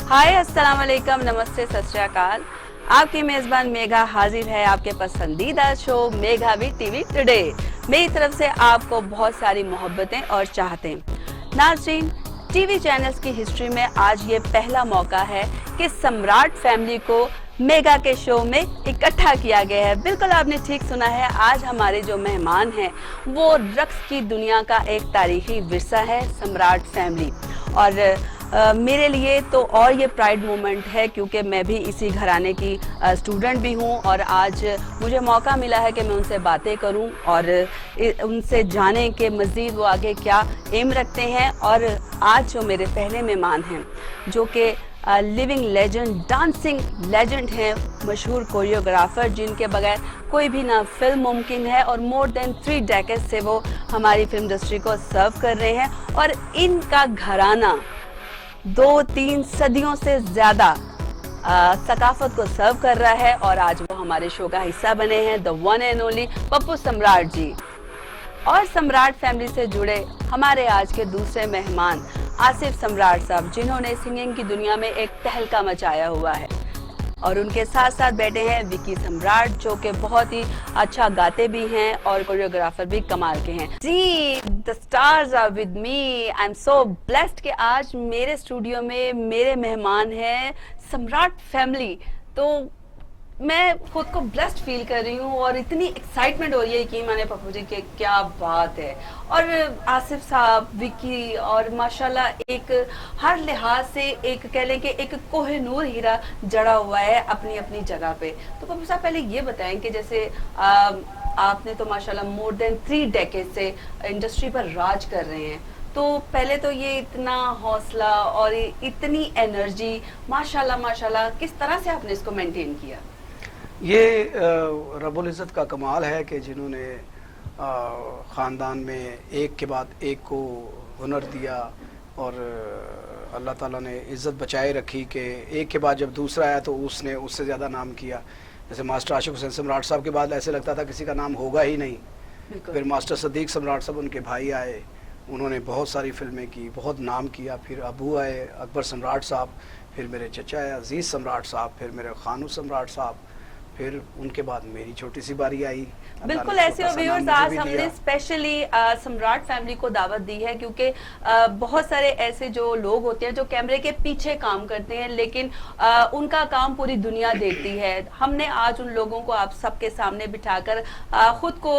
हाय अस्सलाम वालेकुम, नमस्ते, सत श्री अकाल। आपकी मेजबान मेघा हाजिर है आपके पसंदीदा show Megha with TV today. मेरी तरफ से आपको बहुत सारी मोहब्बतें और चाहतें। नाज़रीन, टीवी चैनल्स की हिस्ट्री में आज ये पहला मौका है कि सम्राट फैमिली को मेगा के शो में इकट्ठा किया गया है। बिल्कुल आपने ठीक सुना है, आज हमारे जो मेहमान हैं वो रक्स की दुनिया का एक तारीखी विरसा है, सम्राट फैमिली। और मेरे लिए तो और ये प्राइड मोमेंट है क्योंकि मैं भी इसी घराने की स्टूडेंट भी हूँ और आज मुझे मौका मिला है कि मैं उनसे बातें करूँ और उनसे जाने के मज़ीद वो आगे क्या एम रखते हैं। और आज जो मेरे पहले मेहमान हैं जो कि लिविंग लेजेंड, डांसिंग लेजेंड हैं, मशहूर कोरियोग्राफर जिनके बगैर कोई भी ना फिल्म मुमकिन है, और मोर देन 3 डेकेड से वो हमारी फिल्म इंडस्ट्री को सर्व कर रहे हैं और इनका घराना 2-3 सदियों से ज़्यादा सकाफत को सर्व कर रहा है और आज वो हमारे शो का हिस्सा बने हैं, the one and only Pappu सम्राट जी। और सम्राट फैमिली से जुड़े हमारे आज के दूसरे मेहमान आसिफ सम्राट साहब, जिन्होंने सिंगिंग की दुनिया में एक तहलका मचाया हुआ है। और उनके साथ साथ बैठे हैं विकी सम्राट, जो कि बहुत ही अच्छा गाते भी हैं और कोरियोग्राफर भी कमाल के हैं। जी, the stars are with me. I am so blessed कि आज मेरे स्टूडियो में मेरे मेहमान हैं सम्राट फैमिली। तो मैं खुद को ब्लेस्ड फील कर रही हूँ और इतनी एक्साइटमेंट हो रही है कि मैंने पप्पू जी के क्या बात है। और आसिफ साहब, विकी, और माशाल्लाह एक हर लिहाज से एक कह लें कि एक कोहिनूर हीरा जड़ा हुआ है अपनी अपनी जगह पे। तो पप्पू साहब पहले ये बताएं कि जैसे आपने तो माशाल्लाह मोर देन 3 डेकेड से इंडस्ट्री पर राज कर रहे हैं, तो पहले तो ये इतना हौसला और इतनी एनर्जी, माशाल्लाह माशाल्लाह, किस तरह से आपने इसको मेंटेन किया? ये रब्बुल इज़्ज़त का कमाल है कि जिन्होंने ख़ानदान में एक के बाद एक को हुनर दिया और अल्लाह ताला ने इज़्ज़त बचाए रखी कि एक के बाद जब दूसरा आया तो उसने उससे ज़्यादा नाम किया। जैसे मास्टर आशिक हुसैन सम्राट साहब के बाद ऐसे लगता था किसी का नाम होगा ही नहीं। फिर मास्टर सदीक सम्राट साहब, उनके भाई आए, उन्होंने बहुत सारी फिल्में की, बहुत नाम किया। फिर अबू आए अकबर सम्राट साहब, फिर मेरे चचा आए अजीज़ सम्राट साहब, फिर मेरे खानू सम्राट साहब, फिर उनके बाद मेरी छोटी सी बारी आई। बिल्कुल ऐसे व्यूअर्स, आज हमने स्पेशली सम्राट फैमिली को दावत दी है क्योंकि बहुत सारे ऐसे जो लोग होते हैं जो कैमरे के पीछे काम करते हैं, लेकिन उनका काम पूरी दुनिया देखती है। हमने आज उन लोगों को आप सबके सामने बिठाकर खुद को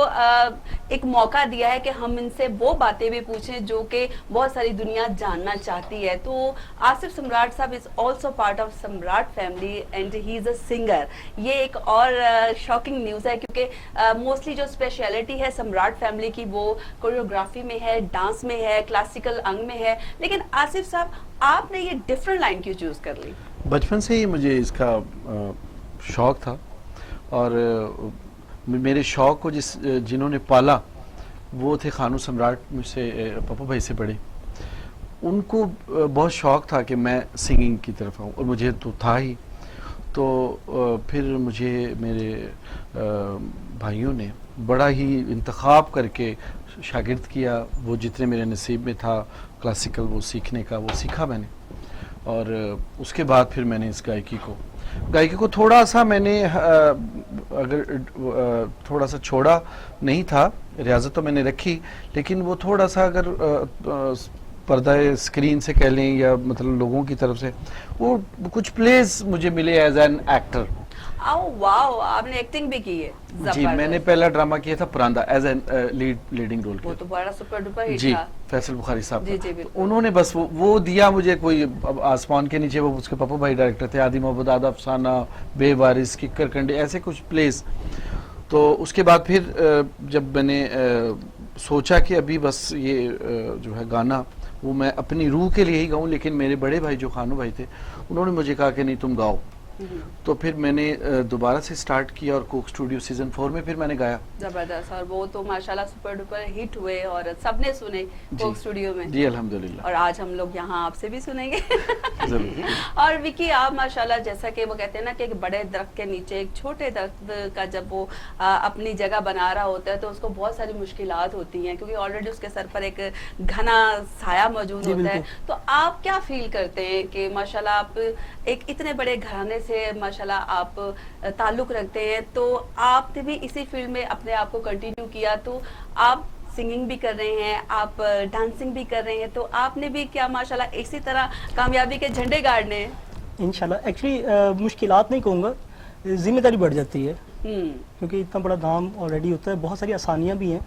एक मौका दिया है कि हम इनसे वो बातें भी पूछें जो कि बहुत सारी दुनिया जानना चाहती है। तो आसिफ सम्राट साहब इज ऑल्सो पार्ट ऑफ सम्राट family and he is a singer. ये एक और शॉकिंग न्यूज़ है क्योंकि मोस्टली जो स्पेशलिटी है सम्राट फैमिली की वो कोरियोग्राफी में है, डांस में है, क्लासिकल अंग में है, लेकिन आसिफ साहब आपने ये डिफरेंट लाइन क्यों चूज कर ली? बचपन से ही मुझे इसका शौक था और मेरे शौक को जिन्होंने पाला वो थे खानू सम्राट, मुझसे पप्पू भाई से बड़े। उनको बहुत शौक था कि मैं सिंगिंग की तरफ आऊँ और मुझे तो था ही। तो फिर मुझे मेरे भाइयों ने बड़ा ही इंतखाब करके शागिर्द किया। वो जितने मेरे नसीब में था क्लासिकल वो सीखने का, वो सीखा मैंने। और उसके बाद फिर मैंने इस गायकी को थोड़ा सा मैंने अगर थोड़ा सा छोड़ा नहीं था। रियाजत तो मैंने रखी, लेकिन वो थोड़ा सा अगर पर्दा स्क्रीन से कह लें या मतलब लोगों की तरफ से वो कुछ प्लेस मुझे मिले एज एन एक्टर। वाओ, आपने एक्टिंग भी की है? जी, मैंने पहला ड्रामा किया था परांदा एज एन लीडिंग रोल। वो तो बड़ा सुपर डुपर हिट जी, था। फैसल बुखारी साहब जी, जी, जी, तो उन्होंने बस वो दिया मुझे। कोई आसमान के नीचे, वो उसके पप्पू भाई डायरेक्टर थे, आदि मोहब्बत, आधा अफसाना, बेवारिस, किक्कर कंडे, ऐसे कुछ प्लेस। तो उसके बाद फिर जब मैंने सोचा कि अभी बस ये जो है गाना वो मैं अपनी रूह के लिए ही गाऊं, लेकिन मेरे बड़े भाई जो खानू भाई थे उन्होंने मुझे कहा कि नहीं तुम गाओ। तो फिर मैंने दोबारा से स्टार्ट किया और कोक स्टूडियो सीजन 4 में फिर मैंने गाया। जबरदस्त, और वो तो माशाल्लाह सुपर डुपर हिट हुए और सबने सुने कोक स्टूडियो में। जी अल्हम्दुलिल्लाह। और आज हम लोग यहाँ आपसे भी सुनेंगे। जरूर। और विकी, आप माशाल्लाह जैसा कि वो कहते हैं ना कि एक बड़े दरख्त के नीचे एक छोटे दरख्त का जब वो अपनी जगह बना रहा होता है तो उसको बहुत सारी मुश्किलात होती हैं, क्योंकि ऑलरेडी उसके सर पर एक घना साया मौजूद होता है। तो आप क्या फील करते हैं कि माशाल्लाह आप एक इतने बड़े घराने से माशाल्लाह आप ताल्लुक रखते हैं, तो आपने भी इसी फील्ड में अपने आप को कंटिन्यू किया, तो आप सिंगिंग भी कर रहे हैं, आप डांसिंग भी कर रहे हैं, तो आपने भी क्या माशाल्लाह इसी तरह कामयाबी के झंडे गाड़ने हैं? इंशाल्लाह। एक्चुअली मुश्किलात नहीं कहूँगा, जिम्मेदारी बढ़ जाती है, क्योंकि इतना बड़ा काम ऑलरेडी होता है। बहुत सारी आसानियाँ भी हैं,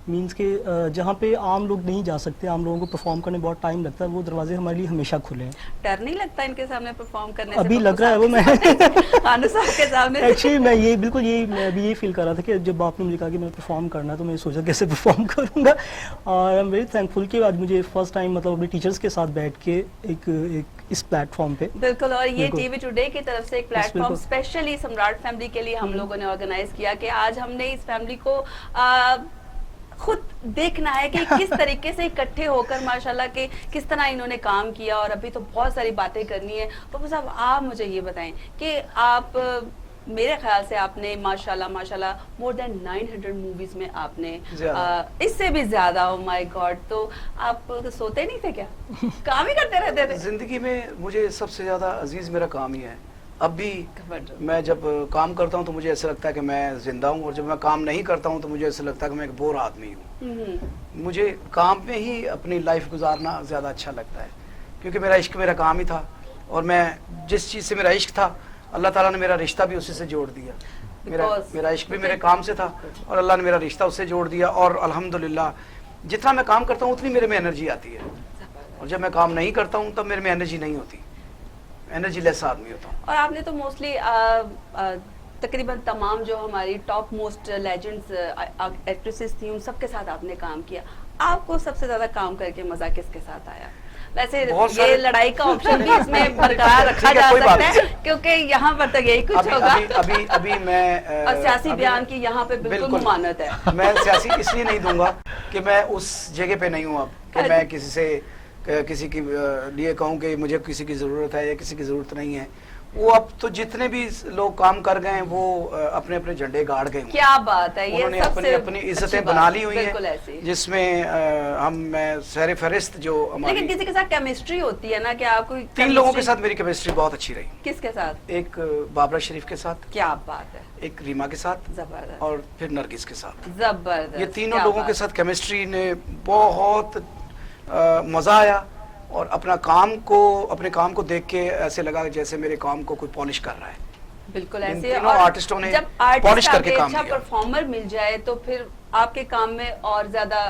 मींस के जहाँ पे आम लोग नहीं जा सकते, आम लोगों को परफॉर्म करने बहुत टाइम लगता है, वो दरवाजे हमारे लिए हमेशा खुले हैं। डर नहीं लगता इनके सामने परफॉर्म करने से? अभी लग रहा है वो मैं खानू साहब के सामने। एक्चुअली मैं ये बिल्कुल यही मैं अभी यही फील कर रहा था कि जब आपने मुझे कहा कि मैं परफॉर्म करना है तो मैं सोचा कैसे परफॉर्म करूँगा, और आई एम वेरी थैंकफुल कि आज मुझे फर्स्ट टाइम मतलब अपने टीचर्स के साथ बैठ के एक इस प्लेटफॉर्म पे। बिल्कुल, और ये टीवी टुडे की तरफ से एक प्लेटफॉर्म स्पेशली सम्राट फैमिली के लिए हम लोगों ने ऑर्गेनाइज किया कि आज हमने इस फैमिली को खुद देखना है कि किस तरीके से इकट्ठे होकर माशाल्लाह के किस तरह इन्होंने काम किया, और अभी तो बहुत सारी बातें करनी है। तो साहब आप मुझे ये बताएं कि आप मेरे ख्याल से आपने माशाल्लाह मोर देन 900 मूवीज में आपने इससे भी ज्यादा, ओ माय गॉड, तो आप तो सोते नहीं थे क्या? काम ही करते रहते थे? जिंदगी में मुझे सबसे ज्यादा अजीज मेरा काम ही है। अब भी मैं जब काम करता हूँ तो मुझे ऐसा लगता है कि मैं जिंदा हूँ, और जब मैं काम नहीं करता हूँ तो मुझे ऐसा लगता है कि मैं एक बोर आदमी हूँ। मुझे काम में ही अपनी लाइफ गुजारना ज़्यादा अच्छा लगता है, क्योंकि मेरा इश्क मेरा काम ही था, और मैं जिस चीज़ से मेरा इश्क था अल्लाह ताला ने मेरा रिश्ता भी उसी से जोड़ दिया। मेरा इश्क भी मेरे काम से था और अल्लाह ने मेरा रिश्ता उससे जोड़ दिया, और अल्हम्दुलिल्लाह जितना मैं काम करता हूँ उतनी मेरे में एनर्जी आती है, और जब मैं काम नहीं करता हूँ तब मेरे में एनर्जी नहीं होती, एनर्जी लेस आदमी होता हूँ। और आपने तो मोस्टली तकरीबन तमाम जो हमारी टॉप मोस्ट लेजेंड्स एक्ट्रेसेस थी उन सबके साथ आपने काम किया। आपको सबसे ज्यादा काम करके मजा किसके साथ आया? वैसे ये लड़ाई का ऑप्शन भी इसमें बरकरार रखा जा सकता है, क्योंकि यहाँ पर तो यही कुछ होगा। अभी मैं और सियासी बयान की यहाँ पे बिल्कुल ममानत है। मैं सियासी इसलिए नहीं दूंगा कि मैं उस जगह पे नहीं हूँ अब कि मैं किसी के लिए कहूँ कि मुझे किसी की ज़रूरत है या किसी की ज़रूरत नहीं है। वो अब तो जितने भी लोग काम कर गए हैं वो अपने अपने झंडे गाड़ गए। क्या बात है, ये उन्होंने अपनी अपनी इज्जतें बना ली हुई हैं, जिसमें मैं सर फहरिस्त जो हमारी। लेकिन किसी के साथ केमिस्ट्री होती है ना, कि आपको 3 लोगों के साथ मेरी केमिस्ट्री बहुत अच्छी रही। किसके साथ? एक बाबरा शरीफ के साथ। क्या बात है। एक रीमा के साथ। जबरदस्त। और फिर नरगिस के साथ। जबरदस्त। ये तीनों लोगों के साथ केमिस्ट्री ने बहुत मजा आया, और अपने काम को देख के ऐसे लगा जैसे मेरे काम को कोई पॉलिश कर रहा है। बिल्कुल ऐसे। और आर्टिस्टों ने जब पॉलिश करके काम अच्छा परफॉर्मर मिल जाए तो फिर आपके काम में और ज्यादा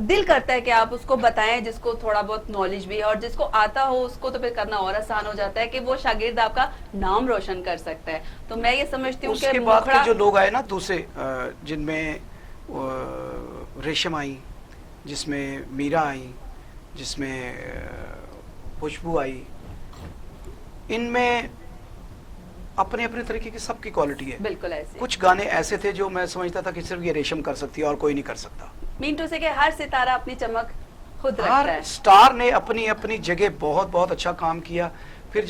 दिल करता है कि आप उसको बताएं, जिसको थोड़ा बहुत नॉलेज भी है और जिसको आता हो उसको तो फिर करना और आसान हो जाता है कि वो शागिर्द आपका नाम रोशन कर सकता है। तो मैं ये समझती हूँ उसके बाद के जो लोग आए ना दूसरे, जिनमें रेशम आई, जिसमें मीरा आई, जिसमें खुशबू आई, इनमें अपने अपने तरीके की सबकी क्वालिटी है। बिल्कुल ऐसे। कुछ गाने ऐसे थे जो मैं समझता था कि सिर्फ ये रेशम कर सकती है और कोई नहीं कर सकता। मीन टू से कि हर सितारा अपनी चमक खुद रखता है। हर स्टार ने अपनी अपनी जगह बहुत बहुत अच्छा काम किया। फिर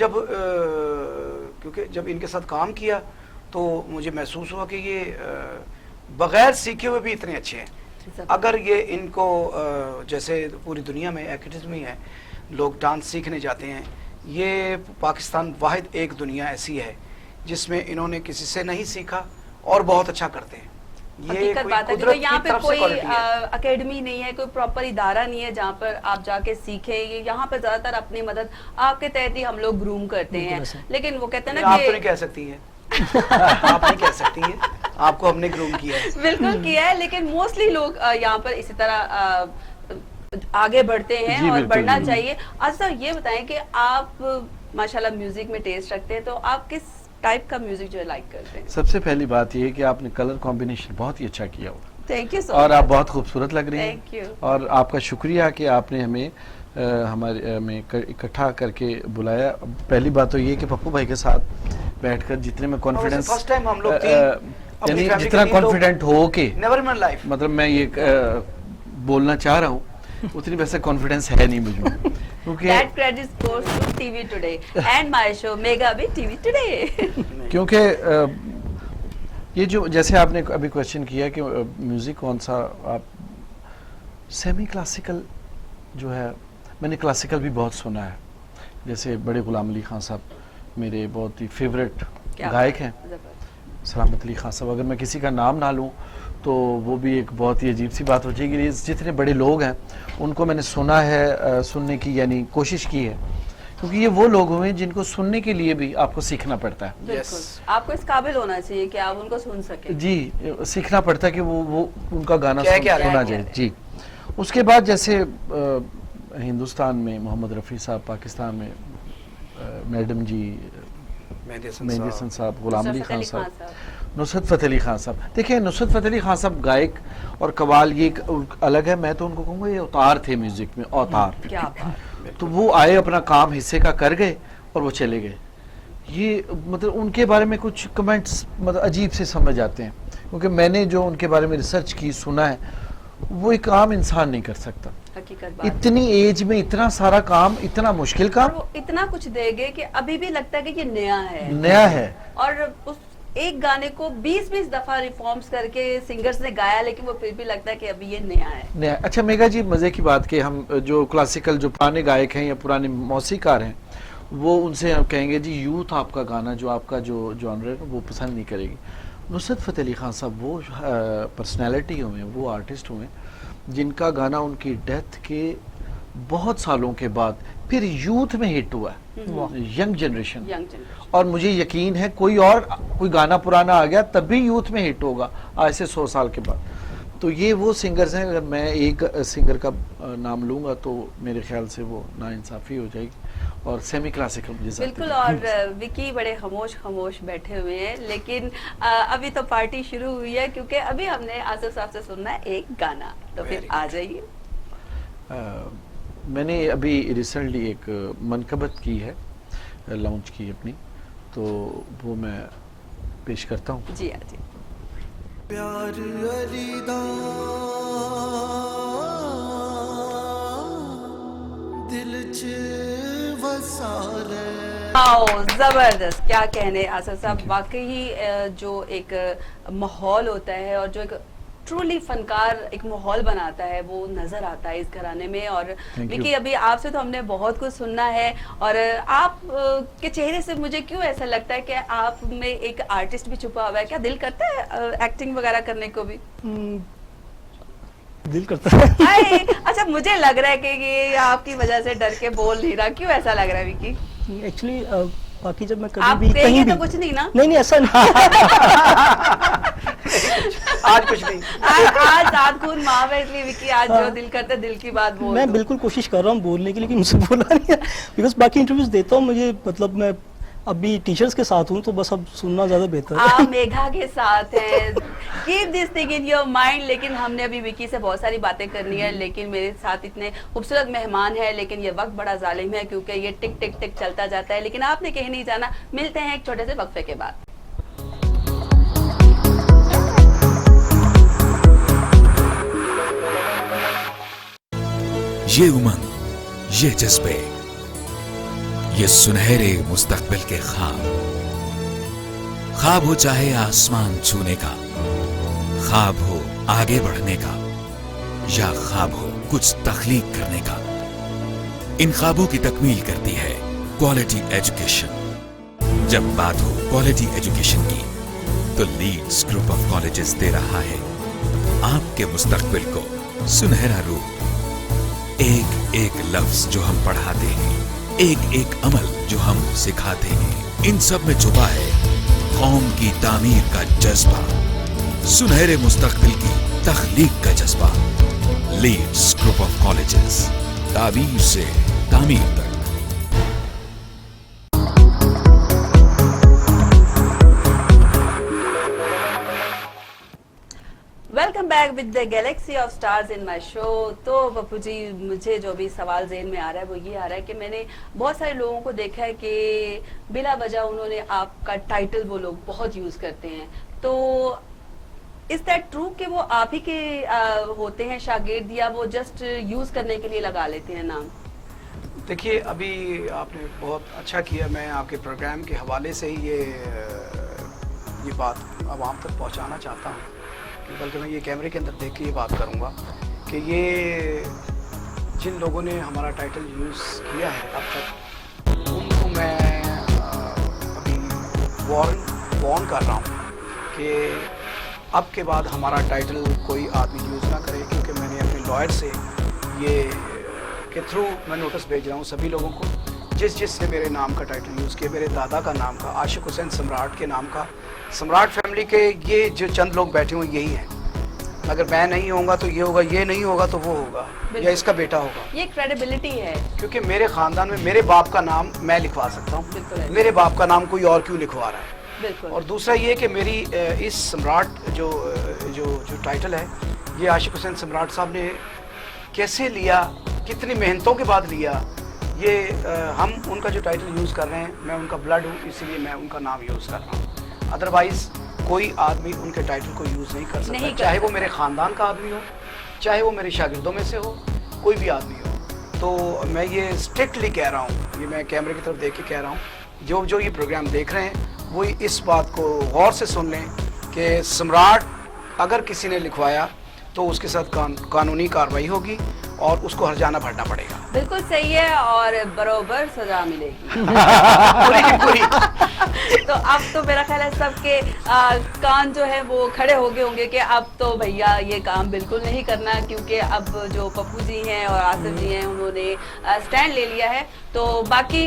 क्योंकि जब इनके साथ काम किया तो मुझे महसूस हुआ कि ये बगैर सीखे हुए भी इतने अच्छे हैं। अगर ये इनको जैसे पूरी दुनिया में एकेडमी है, लोग डांस सीखने जाते हैं, ये पाकिस्तान वाहिद एक दुनिया ऐसी है जिसमें इन्होंने किसी से नहीं सीखा और बहुत अच्छा करते हैं। ये बात है कि यहाँ पे कोई एकेडमी नहीं है, कोई प्रॉपर इदारा नहीं है जहाँ पर आप जाके सीखें। यहाँ पे ज्यादातर अपनी मदद आपके तहत ही हम लोग ग्रूम करते हैं। लेकिन वो कहते हैं ना आप तो नहीं कह सकती हैं आप नहीं कह सकती हैं, आपको हमने ग्रूम किया है। बिल्कुल किया है, लेकिन मोस्टली लोग यहाँ पर इसी तरह आगे बढ़ते हैं और बढ़ना चाहिए। अच्छा ये बताएं कि आप माशाल्लाह म्यूजिक में टेस्ट रखते हैं, तो आप किस टाइप का म्यूजिक जो लाइक करते हैं? सबसे पहली बात ये है कि आपने कलर कॉम्बिनेशन बहुत ही अच्छा किया हुआ। थैंक यू सो और आप बहुत खूबसूरत लग रही थैंक यू। हैं, और आपका शुक्रिया कि आपने हमें हमारे में इकट्ठा करके बुलाया। पहली बात तो ये कि पप्पू भाई के साथ बैठकर जितने में कॉन्फिडेंस फर्स्ट टाइम हम लोग अपनी यानी family जितना के 3 लोग- कॉन्फिडेंट हो के नेवर इन माय लाइफ मतलब मैं ये बोलना चाह रहा हूँ उतनी वैसे कॉन्फिडेंस है नहीं मुझ में क्योंकि That credit goes to TV Today and my show Mega भी TV Today. क्योंकि ये जो जैसे आपने अभी क्वेश्चन किया कि म्यूज़िक कौन सा आप सेमी क्लासिकल जो है मैंने क्लासिकल भी बहुत सुना है जैसे बड़े गुलाम अली खान साहब मेरे बहुत ही फेवरेट क्या गायक हैं जबरदस्त। सलामत अली खान साहब अगर मैं किसी का नाम ना लूँ तो वो भी एक बहुत ही अजीब सी बात हो जाएगी ये जितने बड़े लोग हैं उनको मैंने सुना है सुनने की यानी कोशिश की है क्योंकि ये वो लोग हुए हैं जिनको सुनने के लिए भी आपको सीखना पड़ता है बिल्कुल आपको इस काबिल होना चाहिए कि आप उनको सुन सके। जी सीखना पड़ता है कि वो उनका गाना क्या क्या सुना क्या जाए है? जी उसके बाद जैसे हिंदुस्तान में मोहम्मद रफ़ी साहब पाकिस्तान में मैडम जी मेहदी मेहदी हसन साहब गुलाम अली नुसरत खान अली साहब साहब। नुसरत फ़तेह अली खान साहब देखिए नुसरत फ़तेह अली खान साहब गायक और कवाल ये एक अलग है मैं तो उनको कहूँगा ये अवतार थे म्यूज़िक में अवतार क्या बात। तो वो आए अपना काम हिस्से का कर गए और वो चले गए ये मतलब उनके बारे में कुछ कमेंट्स मतलब अजीब से समझ आते हैं क्योंकि मैंने जो उनके बारे में रिसर्च की सुना है वो एक आम इंसान नहीं कर सकता हकीकत बात। इतनी एज में इतना सारा काम इतना मुश्किल और काम वो इतना कुछ देंगे कि अभी भी लगता है कि ये नया है नया है और उस एक गाने को 20-20 दफा रिफॉर्म्स करके सिंगर्स ने गाया लेकिन वो फिर भी लगता है कि अभी ये नया है। नया अच्छा मेगा जी मज़े की बात कि हम जो क्लासिकल जो पुराने गायक हैं या पुराने मौसीकार हैं वो उनसे हम कहेंगे जी यूथ आपका गाना जो आपका जो जॉनर है वो पसंद नहीं करेगी नुसरत फ़तेह अली खान साहब वो पर्सनैलिटी हुए वो आर्टिस्ट हुए जिनका गाना उनकी डेथ के बहुत सालों के बाद फिर यूथ में हिट हुआ यंग जनरेशन यंग जनरेशन। और मुझे यकीन है कोई गाना पुराना आ गया तब भी यूथ में हिट होगा आज से 100 साल के बाद तो ये वो सिंगर्स हैं अगर मैं एक सिंगर का नाम लूँगा तो मेरे ख्याल से वो नाइंसाफ़ी हो जाएगी और सेमी क्लासिकल मुझे ज़्यादा बिल्कुल और विकी बड़े खामोश बैठे हुए हैं लेकिन अभी तो पार्टी शुरू हुई है क्योंकि अभी हमने आसिफ साहब से सुनना है एक गाना तो फिर आ जाइए। मैंने अभी रिसेंटली एक मनकबत की है लॉन्च की अपनी तो वो मैं पेश करता हूँ जी हाँ जी। प्यार अलीदा दिल च वसाले आओ जबरदस्त क्या कहने आसिफ साहब वाकई जो एक माहौल होता है और जो एक ट्रूली फनकार एक माहौल बनाता है वो नजर आता है इस घराने में और विकी अभी आपसे तो हमने बहुत कुछ सुनना है और आप के चेहरे से मुझे क्यों ऐसा लगता है कि आप में एक आर्टिस्ट भी छुपा हुआ है क्या दिल करता है एक्टिंग वगैरह करने को भी? दिल करता है अच्छा मुझे लग रहा है कि ये आपकी वजह से डर के बोल नहीं रहा क्यों ऐसा लग रहा है विकी? एक्चुअली बाकी जब मैं आप कभी भी कहेंगे कहीं तो भी कुछ नहीं ना? नहीं ऐसा नहीं आज कुछ नहीं आज सात खून माफ है इसलिए विकी आज जो दिल करता है दिल की बात बोल मैं दो। बिल्कुल कोशिश कर रहा हूँ बोलने की लेकिन मुझसे बोला नहीं है बिकॉज बाकी इंटरव्यूज देता हूँ मुझे मतलब मैं अभी टीचर्स के साथ हूँ तो बस अब सुनना ज्यादा बेहतर है। आप मेघा के साथ हैं keep this thing in your mind लेकिन हमने अभी विकी से बहुत सारी बातें करनी है लेकिन मेरे साथ इतने खूबसूरत मेहमान हैं लेकिन ये वक्त बड़ा जालिम है क्योंकि ये टिक टिक टिक चलता जाता है लेकिन आपने कहीं नहीं जाना मिलते हैं एक छोटे से वक्फे के बाद। ये उमंग, ये जज्बे, ये सुनहरे मुस्तकबिल के ख्वाब हो चाहे आसमान छूने का, ख्वाब हो आगे बढ़ने का, या ख्वाब हो कुछ तख्लीक करने का, इन ख्वाबों की तकमील करती है क्वालिटी एजुकेशन। जब बात हो क्वालिटी एजुकेशन की, तो लीड्स ग्रुप ऑफ कॉलेजेस दे रहा है आपके मुस्तकबिल को सुनहरा रूप। एक एक लफ्ज जो हम पढ़ाते हैं, एक एक अमल जो हम सिखाते हैं, इन सब में छुपा है कौम की तामीर का जज्बा, सुनहरे मुस्तकबिल की तख्लीक का जज्बा। लीड्स ग्रुप ऑफ कॉलेजेस, ताबीर से तामीर तक। Welcome back with the Galaxy of stars in my show. तो पप्पू जी, मुझे जो भी सवाल ज़हन में आ रहा है वो ये आ रहा है कि मैंने बहुत सारे लोगों को देखा है कि बिला वजह उन्होंने आपका टाइटल वो लोग बहुत यूज़ करते हैं। तो इज दैट ट्रू कि वो आप ही के होते हैं शागिर्द, या वो जस्ट यूज़ करने के लिए लगा लेते हैं नाम? देखिए, अभी आपने बहुत अच्छा किया, मैं आपके प्रोग्राम के हवाले से ही ये बात आवाम तक पहुंचाना चाहता हूं, बल्कि मैं ये कैमरे के अंदर देख के ये बात करूंगा कि ये जिन लोगों ने हमारा टाइटल यूज़ किया है अब तक, उनको मैं अभी वार्न कर रहा हूं कि अब के बाद हमारा टाइटल कोई आदमी यूज़ ना करे, क्योंकि मैंने अपने लॉयर से ये के थ्रू मैं नोटिस भेज रहा हूँ सभी लोगों को, जिसने मेरे नाम का टाइटल यूज़ किया, मेरे दादा का नाम का, आशिक हुसैन सम्राट के नाम का, सम्राट फैमिली के ये जो चंद लोग बैठे हुए यही हैं। अगर मैं नहीं होऊंगा तो ये होगा, ये नहीं होगा तो वो होगा, या इसका बेटा होगा। ये क्रेडिबिलिटी है, क्योंकि मेरे ख़ानदान में मेरे बाप का नाम मैं लिखवा सकता हूँ, मेरे बाप का नाम कोई और क्यों लिखवा रहा है। और दूसरा ये कि मेरी इस सम्राट जो टाइटल है, ये आशिक हुसैन सम्राट साहब ने कैसे लिया, कितनी मेहनतों के बाद लिया, ये हम उनका जो टाइटल यूज़ कर रहे हैं, मैं उनका ब्लड हूँ, इसलिए मैं उनका नाम यूज़ कर रहा हूँ। अदरवाइज़ कोई आदमी उनके टाइटल को यूज़ नहीं कर सकता, चाहे वो मेरे ख़ानदान का आदमी हो, चाहे वो मेरे शागिर्दों में से हो, कोई भी आदमी हो। तो मैं ये स्ट्रिक्टली कह रहा हूँ, ये मैं कैमरे की तरफ देख के कह रहा हूँ, जो ये प्रोग्राम देख रहे हैं वो इस बात को गौर से सुन लें कि सम्राट अगर किसी ने लिखवाया तो उसके साथ कानूनी कार्रवाई होगी और उसको हर्जाना भरना पड़ेगा। बिल्कुल सही है, और बरोबर सजा मिलेगी। पूरी की पूरी। तो अब तो मेरा ख्याल है सबके कान जो है वो खड़े हो गए होंगे कि अब तो भैया ये काम बिल्कुल नहीं करना, क्योंकि अब जो पप्पू जी हैं और आसिफ जी हैं उन्होंने स्टैंड ले लिया है। तो बाकी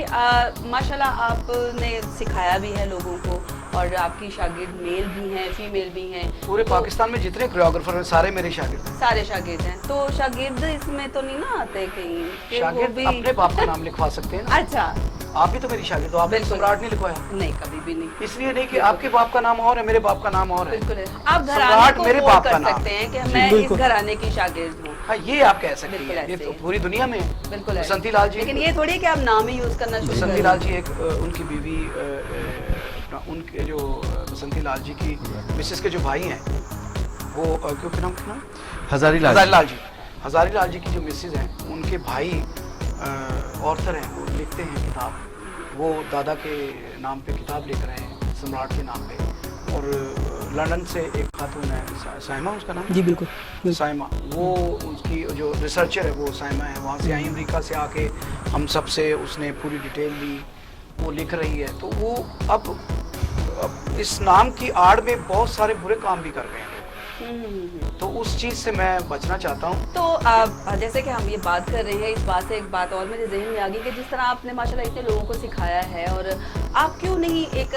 माशाल्लाह आपने सिखाया भी है लोगों को, और आपकी शागिर्द मेल भी हैं, फीमेल भी हैं। पूरे पाकिस्तान में जितने कोरियोग्राफर हैं सारे मेरे शागिर्द हैं। सारे शागिर्द हैं। तो शागिर्द इसमें तो नहीं ना आते कहीं कि वो शागिर्द भी अपने बाप का नाम लिखवा सकते हैं ना। अच्छा, आप भी तो मेरी शागिर्द हो, आपने सम्राट नहीं लिखवाया। नहीं, कभी भी नहीं। इसलिए नहीं कि आपके बाप का नाम और है, मेरे बाप का नाम और है। बिल्कुल है। आप घराने सम्राट को मेरे बोल बाप कर का नाम सकते हैं कि मैं इस घराने की शागिर्द हूँ। हाँ, ये आप कह सकते बिल्कुल हैं, ये ऐसे तो ही। पूरी दुनिया में बिल्कुल है। बसंती लाल जी, लेकिन ये थोड़ी है कि आप नाम ही यूज करना शुरू बसंती कर लाल जी एक उनकी बीवी, उनके जो बसंती लाल जी की मिसेस के जो भाई हैं, वो क्योंकि नाम क्या, हजारी लाल जी, हजारी लाल जी की जो मिसेस हैं, उनके भाई ऑर्थर हैं, वो लिखते हैं किताब, वो दादा के नाम पे किताब लिख रहे हैं, सम्राट के नाम पे। और लंदन से एक खातून है, साइमा उसका नाम। जी बिल्कुल। साइमा, वो उसकी जो रिसर्चर है वो साइमा है, वहाँ से आई अमेरिका से आके हम सब से उसने पूरी डिटेल ली, वो लिख रही है। तो वो अब इस नाम की आड़ में बहुत सारे बुरे काम भी कर रहे हैं लोग, तो उस चीज़ से मैं बचना चाहता हूँ। तो जैसे कि हम ये बात कर रहे हैं, इस बात से एक बात और मेरे जहन में आ गई कि जिस तरह आपने माशाल्लाह इतने लोगों को सिखाया है, और आप क्यों नहीं एक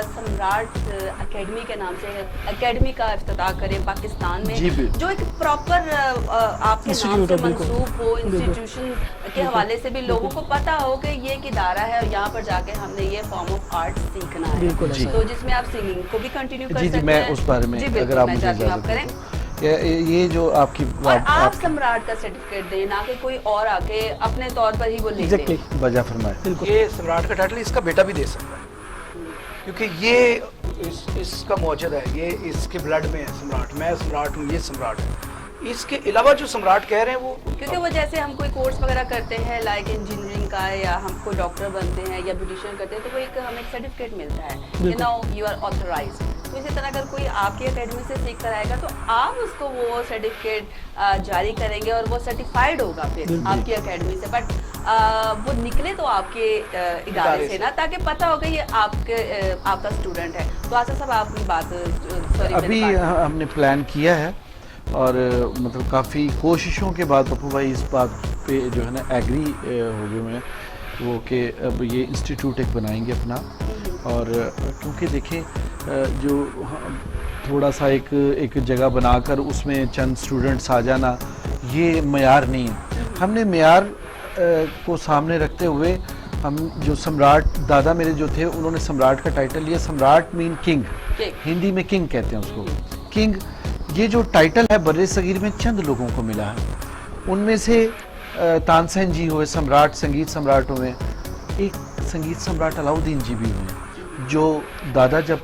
सम्राट एकेडमी के नाम से एकेडमी का इफ्तिताह करें पाकिस्तान में, जो एक प्रॉपर आपके नाम से मंसूब हो, इंस्टीट्यूशन के हवाले से भी लोगों को पता हो कि ये एक इदारा है और यहाँ पर जाके हमने ये फॉर्म ऑफ आर्ट सीखना है, तो जिसमें आप सिंगिंग को भी कंटिन्यू कर सकते हैं। मैं उस बारे में अगर आप मुझे इजाज़त करें, ये जो आपकी और आप सम्राट का सर्टिफिकेट दें, ना कि कोई और आके अपने तौर पर ही वो ले ले। वजह फरमाए। ये सम्राट का टाइटल इसका बेटा भी दे सकता है, क्योंकि ये इसका मौजूद है, ये इसके ब्लड में है सम्राट। मैं सम्राट हूँ, ये सम्राट है। इसके अलावा जो सम्राट कह रहे हैं वो, क्योंकि वो जैसे हम कोई कोर्स वगैरह करते हैं लाइक इंजीनियरिंग का, या हम कोई डॉक्टर बनते हैं या ब्यूटिशियन करते हैं, तो वो एक हमें सर्टिफिकेट मिलता है, you know you are authorised. तो इसी तरह अगर कोई आपकी एकेडमी से सीख कर आएगा तो आप उसको वो सर्टिफिकेट जारी करेंगे और वो सर्टिफाइड होगा फिर आपकी एकेडमी से, बट वो निकले तो आपके इदारे से ना, ताकि पता होगा ये आपका स्टूडेंट है। तो आशा साहब आपकी बात अभी हमने प्लान किया है, और मतलब काफ़ी कोशिशों के बाद पप्पू भाई इस बात पे जो है ना एग्री हो गए हैं वो, कि अब ये इंस्टीट्यूट एक बनाएंगे अपना। और क्योंकि देखें, जो थोड़ा सा एक जगह बनाकर उसमें चंद स्टूडेंट्स आ जाना, ये मयार नहीं है। हमने मयार को सामने रखते हुए हम जो सम्राट, दादा मेरे जो थे उन्होंने सम्राट का टाइटल लिया। सम्राट मीन किंग, हिंदी में किंग कहते हैं उसको। किंग ये जो टाइटल है बर्रे सगीर में चंद लोगों को मिला है। उनमें से तानसेन जी हुए सम्राट, संगीत सम्राट हुए, एक संगीत सम्राट अलाउद्दीन जी भी हुए, जो दादा जब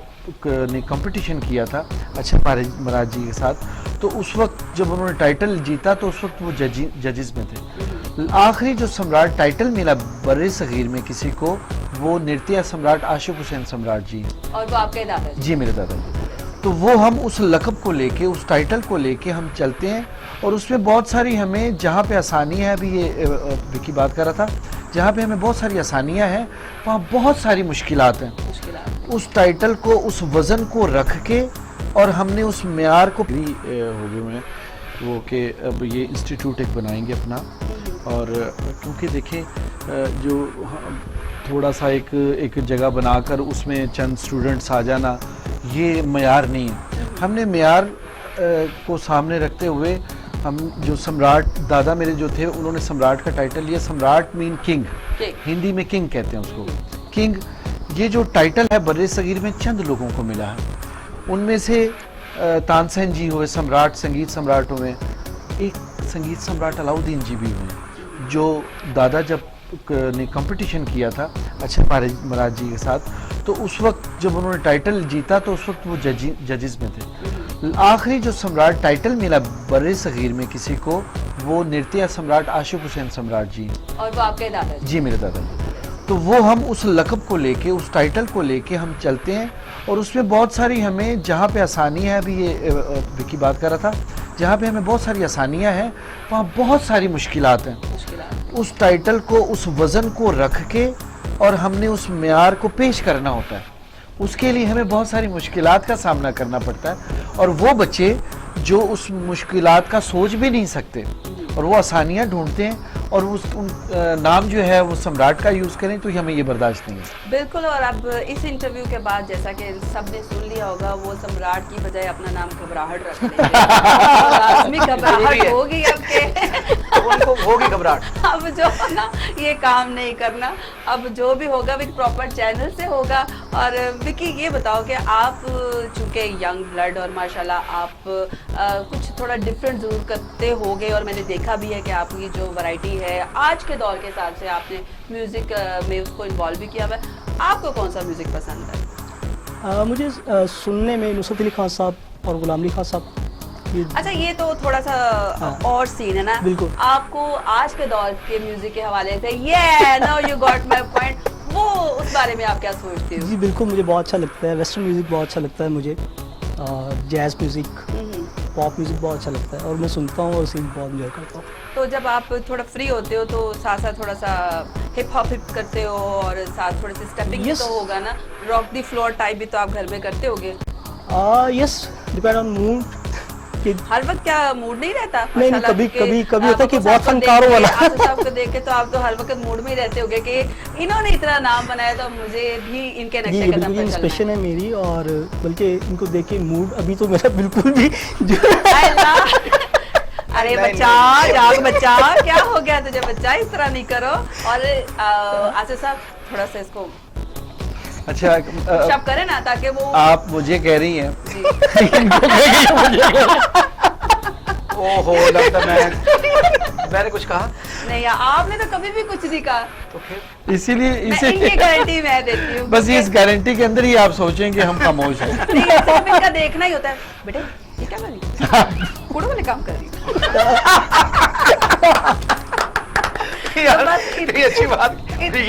ने कंपटीशन किया था अच्छा महाराज जी के साथ, तो उस वक्त जब उन्होंने टाइटल जीता तो उस वक्त वो जजेस में थे। आखिरी जो सम्राट टाइटल मिला बर्रे सगीर में किसी को, वो नृत्य सम्राट आशिक हुसैन सम्राट जी, और वो आपके दादाजी? जी मेरे दादाजी। तो वो हम उस लक़ब को लेके, उस टाइटल को लेके हम चलते हैं, और उसमें बहुत सारी हमें जहाँ पे आसानियाँ है, अभी ये विकी बात कर रहा था, जहाँ पे हमें बहुत सारी आसानियाँ हैं वहाँ बहुत सारी मुश्किलात हैं। उस टाइटल को, उस वज़न को रख के, और हमने उस मेयार को भी हो गए हैं वो कि अब ये इंस्टीट्यूट एक बनाएंगे अपना, और क्योंकि देखें जो थोड़ा सा एक जगह बनाकर उसमें चंद स्टूडेंट्स आ जाना, ये मेयार नहीं है। हमने मेयार को सामने रखते हुए हम जो सम्राट दादा मेरे जो थे, उन्होंने सम्राट का टाइटल लिया। सम्राट मीन किंग, हिंदी में किंग कहते हैं उसको, किंग। ये जो टाइटल है बर्रे सगीर में चंद लोगों को मिला है। उनमें से तानसेन जी हुए सम्राट, संगीत सम्राट हुए, एक संगीत सम्राट अलाउद्दीन जी भी हुए, जो दादा जब ने कंपटीशन किया था अच्छा महाराज जी के साथ, तो उस वक्त जब उन्होंने टाइटल जीता तो उस वक्त वो जजेस में थे। आखिरी जो सम्राट टाइटल मिला बर्रे सगीर में किसी को, वो नृत्य सम्राट आशिक हुसैन सम्राट जी, और वो आपके दादाजी? जी मेरे दादाजी। तो वो हम उस लक़ब को लेके, उस टाइटल को लेके हम चलते हैं, और उसमें बहुत सारी हमें जहाँ पे आसानी है, अभी ये विकी बात कर रहा था, जहाँ पे हमें बहुत सारी आसानियाँ हैं वहाँ बहुत सारी मुश्किलात हैं। उस टाइटल को, उस वज़न को रख के, और हमने उस मेयार को पेश करना होता है। उसके लिए हमें बहुत सारी मुश्किलात का सामना करना पड़ता है, और वो बच्चे जो उस मुश्किलात का सोच भी नहीं सकते और वो आसानियाँ ढूंढते हैं, और नाम जो है वो सम्राट का यूज़ करें, तो हमें ये बर्दाश्त नहीं है। बिल्कुल। और अब इस इंटरव्यू के बाद जैसा कि सबने सुन लिया होगा, वो सम्राट की बजाय अपना नाम घबराहट रख लेंगे। घबराहट होगी उनको होगी घबराहट। अब जो ना ये काम नहीं करना, अब जो भी होगा वो प्रॉपर चैनल से होगा। और विकी ये बताओ कि आप चूंकि यंग ब्लड और माशाल्लाह आप कुछ थोड़ा डिफरेंट जरूर करते होगे, और मैंने देखा भी है कि आपकी जो वैरायटी है आज के दौर के हिसाब से आपने म्यूजिक में उसको इन्वॉल्व भी किया हुआ है। आपको कौन सा म्यूजिक पसंद है? मुझे सुनने में नुसरत अली खान साहब और गुलाम अली खान साहब। अच्छा, ये तो थोड़ा सा और सीन है ना। बिल्कुल। आपको आज के दौर के म्यूजिक के हवाले से ये now you got my point, वो उस बारे में आप क्या सोचते हो? जी बिल्कुल, मुझे बहुत अच्छा लगता है। वेस्टर्न म्यूजिक बहुत अच्छा लगता है मुझे, जैज़ म्यूजिक, पॉप म्यूजिक बहुत अच्छा लगता है, और मैं सुनता हूँ और उसे बहुत एंजॉय करता हूँ। तो जब आप थोड़ा फ्री होते हो तो साथ साथ थोड़ा सा हिप हॉप करते हो, और साथ थोड़ी सी स्टेपिंग Yes. तो होगा ना, रॉक द फ्लोर टाइप भी तो आप घर में करते होगे? Yes, depend on mood. हर वक्त क्या मूड नहीं रहता? नहीं, कभी होता है कि बहुत फनकारों वाला। आसिफ साहब को देख के तो आप तो हर वक्त मूड में ही रहते होगे कि इन्होंने इतना नाम बनाया तो मुझे भी इनके नक्शे कदम पर चलना है। इंस्पिरेशन है मेरी, और बल्कि इनको देख के मूड अभी तो मेरा बिल्कुल भी अरे बच्चा, जाग बच्चा, क्या हो गया तुझे बच्चा, इस तरह नहीं करो। और आसिफ साहब थोड़ा सा इसको अच्छा शब करे ना, ताकि वो आप मुझे कह रही हैं ओहो, लगता मैंने कुछ कहा नहीं, आपने तो कभी भी कुछ नहीं कहा। तो फिर इसीलिए इनकी गारंटी मैं देती हूँ। बस इस गारंटी के अंदर ही आप सोचेंगे हम खामोश हैं। नहीं, सिर्फ इनका देखना ही होता है। बेटे ये क्या कर रही, कूड़ों वाले काम कर रही यार, ये अच्छी बात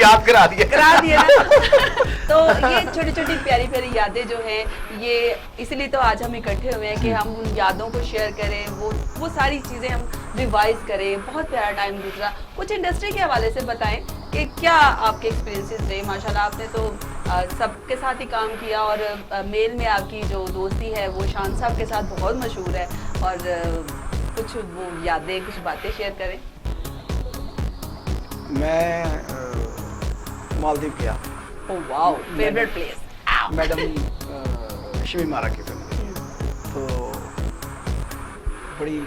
याद करा दिया ना। तो ये छोटी छोटी प्यारी प्यारी यादें जो हैं, ये इसलिए तो आज हम इकट्ठे हुए हैं कि हम उन यादों को शेयर करें, वो सारी चीज़ें हम रिवाइज करें। बहुत प्यारा टाइम गुजरा। कुछ इंडस्ट्री के हवाले से बताएं कि क्या आपके एक्सपीरियंसेस रहे। माशाल्लाह आपने तो सबके साथ ही काम किया, और मेल में आपकी जो दोस्ती है वो शान साहब के साथ बहुत मशहूर है, और कुछ वो यादें, कुछ बातें शेयर करें। मैं मालदीव गया। Oh wow, favourite place. Madam शमीमारा की फिल्म, तो बड़ी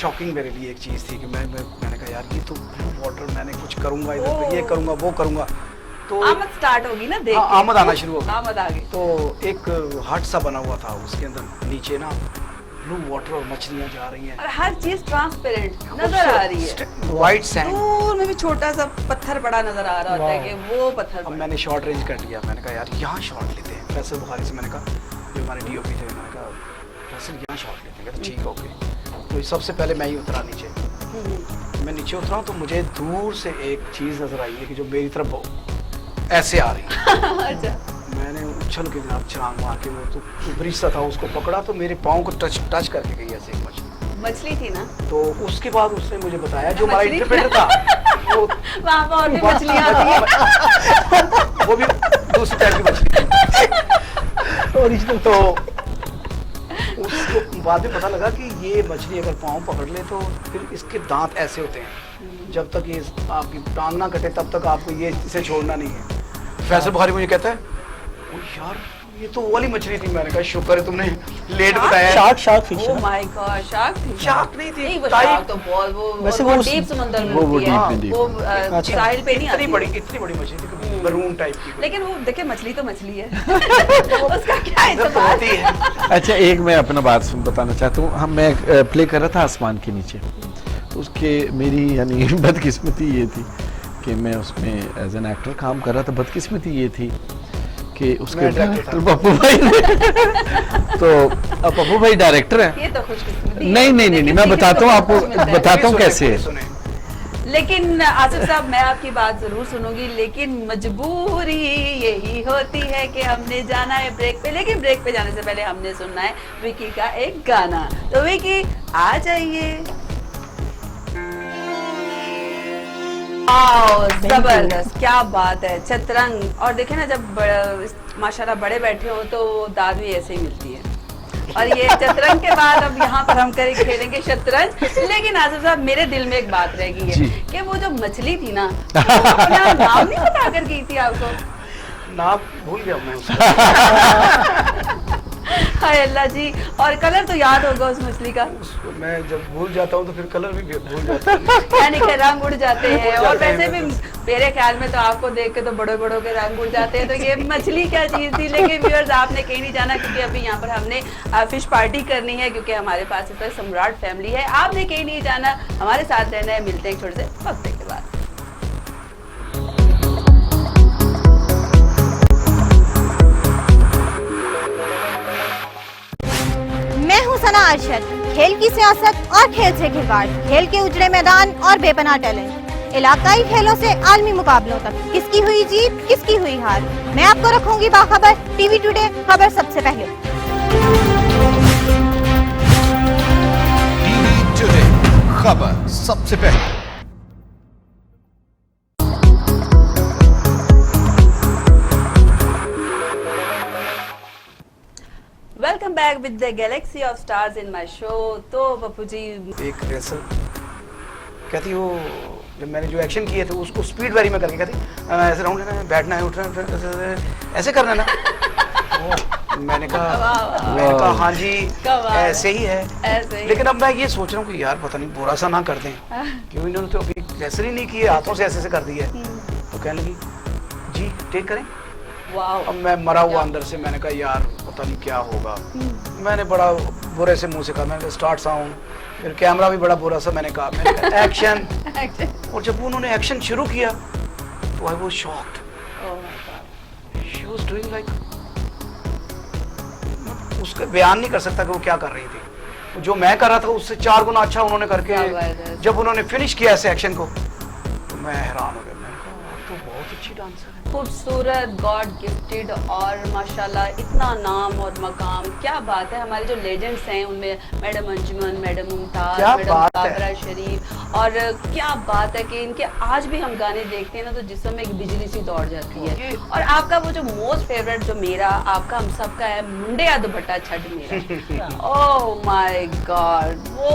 शॉकिंग मेरे लिए एक चीज़ थी कि मैंने कहा यार ये तो ब्लू वाटर, मैंने कुछ करूँगा इधर पे, ये करूँगा वो करूँगा, तो आमद स्टार्ट होगी ना, देख आमद आना शुरू हो गई। आमद आ गई। तो एक हट सा बना हुआ था, उसके अंदर नीचे ना ब्लू वाटर और मछलियाँ जा रही हैं, और हर चीज ट्रांसपेरेंट नजर आ रही है। White sand. दूर में भी छोटा सा पत्थर पड़ा नजर आ रहा होता है कि वो पत्थर अब पड़ा। मैंने शॉर्ट रेंज कर लिया, मैंने कहा यार यहाँ शॉट लेते हैं। फैसल बुखारी से मैंने कहा, जो हमारे DOP थे, मैंने कहा फैसल यहाँ शॉट लेते हैं। कहते ठीक है ओके। तो सबसे पहले मैं ही उतरा नीचे। मैं नीचे उतरा तो मुझे दूर से एक चीज़ नज़र आई है कि जो मेरी तरफ ऐसे आ रही है। अच्छा। मैंने उछल के जनाब छलांग मार के, वो तो ब्रिज सा था, उसको पकड़ा तो मेरे पाँव को टच करके गई ऐसे एक मछली। मछली थी ना? तो उसके बाद उसने मुझे बताया, जो हमारा मछली इंटरप्रेटर था वो वहाँ पर और भी मछलियाँ थी। वो भी दूसरी टाइप की मछली थी। ओरिजिनल। तो उसको बाद में पता लगा कि ये मछली अगर पाँव पकड़ ले तो फिर इसके दांत ऐसे होते हैं, जब तक ये आपकी टांग ना कटे तब तक आपको ये इसे छोड़ना नहीं है। फैसल बुखारी मुझे कहता है, ओ यार ये तो वो वाली मछली थी। मैंने कहा शुक्र है तुमने लेट बताया। Shark fish oh my God, shark थी? शार्क नहीं थी, नहीं वो टाइप। शार्क तो बहुत वैसे वो वो डीप समंदर में वो होती है। deep में, deep वो में। साहिल पे नहीं इतनी आती। इतनी बड़ी मछली थी, मरून टाइप की। लेकिन वो देखिए मछली तो मछली है। उसका क्या इधर तो इस्तेमाल होती है। अच्छा एक मैं अपना बात बताना चाहता हूँ। मैं प्ले कर रहा था आसमान के नीचे, उसके मेरी यानी बदकिस्मती ये थी कि मैं उसमें एज एन एक्टर काम कर रहा था। बदकिस्मती ये थी कि उसके मैं डायरेक्टर डायरेक्टर पप्पू भाई ने तो अब पप्पू भाई डायरेक्टर हैं। ये तो खुशकिस्मती है। नहीं मैं बताता हूँ आपको, मिलता है। बताता हूँ कैसे है। सुने। लेकिन आसिफ साहब मैं आपकी बात जरूर सुनूंगी, लेकिन मजबूरी यही होती है कि हमने जाना है ब्रेक पे। लेकिन ब्रेक पे जाने से पहले हमने सुनना है विकी का एक गाना। तो विकी आ जाइए। वाओ, जबरदस्त, क्या बात है। शतरंज, और देखे ना जब माशाल्लाह बड़े बैठे हो तो दाद भी ऐसे ही मिलती है। और ये शतरंज के बाद अब यहाँ पर हम खेलेंगे शतरंज। लेकिन आसिफ साहब मेरे दिल में एक बात रह गई है कि वो जो मछली थी ना, वो अपना नाम नहीं बता कर गई थी आपको? नाम भूल गया मैं उसका। हाय अल्लाह जी। और कलर तो याद होगा उस मछली का? मैं जब भूल जाता हूँ तो फिर कलर भी भूल जाता हूँ। यानी कि रंग उड़ जाते हैं। उड़ और जाते हैं, वैसे भी मेरे ख्याल में तो आपको देख के तो बड़ों बड़ों के रंग उड़ जाते हैं। तो ये मछली क्या चीज थी? लेकिन व्यूअर्स आपने कहीं नहीं जाना, क्योंकि अभी यहाँ पर हमने फिश पार्टी करनी है, क्योंकि हमारे पास इस पर सम्राट फैमिली है। आपने कहीं नहीं जाना, हमारे साथ रहना है। मिलते हैं छोटे से वक्त के बाद। मैं हूं सना अरशद। खेल की सियासत और खेल से खिलवाड़, खेल के उजड़े मैदान और बेपनाह टैलेंट, इलाकाई खेलों से आलमी मुकाबलों तक, किसकी हुई जीत किसकी हुई हार, मैं आपको रखूंगी बाखबर। टीवी टुडे, खबर सबसे पहले। टीवी टुडे, खबर सबसे पहले। Welcome back with the Galaxy of stars in my show. तो पप्पू जी, एक रेसर कहती वो, जब मैंने जो एक्शन किए थे उसको स्पीड वेरी में करके कहती ऐसे राउंड लेना है, बैठना है, उठना है, ऐसे करना है ना। मैंने कहा हाँ जी ऐसे ही है। ऐसे ही। लेकिन अब मैं ये सोच रहा हूँ कि यार पता नहीं बुरा सा ना कर दें, क्यों इन्होंने तो अभी रेसर ही नहीं किए, हाथों से ऐसे कर दिया है। तो कहने लगी जी टेक करें। वाओ। अब मैं मरा हुआ अंदर से, मैंने कहा यार पता नहीं क्या होगा। मैंने बड़ा बुरे से मुंह से कहा, मैंने कहा स्टार्ट साउंड, फिर कैमरा भी बड़ा बुरा सा, मैंने कहा एक्शन। और जब उन्होंने एक्शन शुरू किया तो I was shocked. She was doing like, उसका बयान नहीं कर सकता कि वो क्या कर रही थी। जो मैं कर रहा था उससे 4 गुना अच्छा उन्होंने करके, जब उन्होंने फिनिश किया ऐसे एक्शन को तो मैं हैरान हो गया। मैंने कहा आप तो बहुत अच्छी डांसर है। खूबसूरत, गॉड गिफ्टेड, और माशाल्लाह इतना नाम और मकाम। क्या बात है। हमारे जो लेजेंड्स हैं उनमें मैडम अंजुमन, मैडम मुमताज, मैडम काबरा शरीफ, और क्या बात है कि इनके आज भी हम गाने देखते हैं ना तो जिस्म में एक बिजली सी दौड़ जाती है। और आपका वो जो मोस्ट फेवरेट, जो मेरा आपका हम सबका है, मुंडे या दुपट्टा छठ मेरा। ओह माय गॉड, वो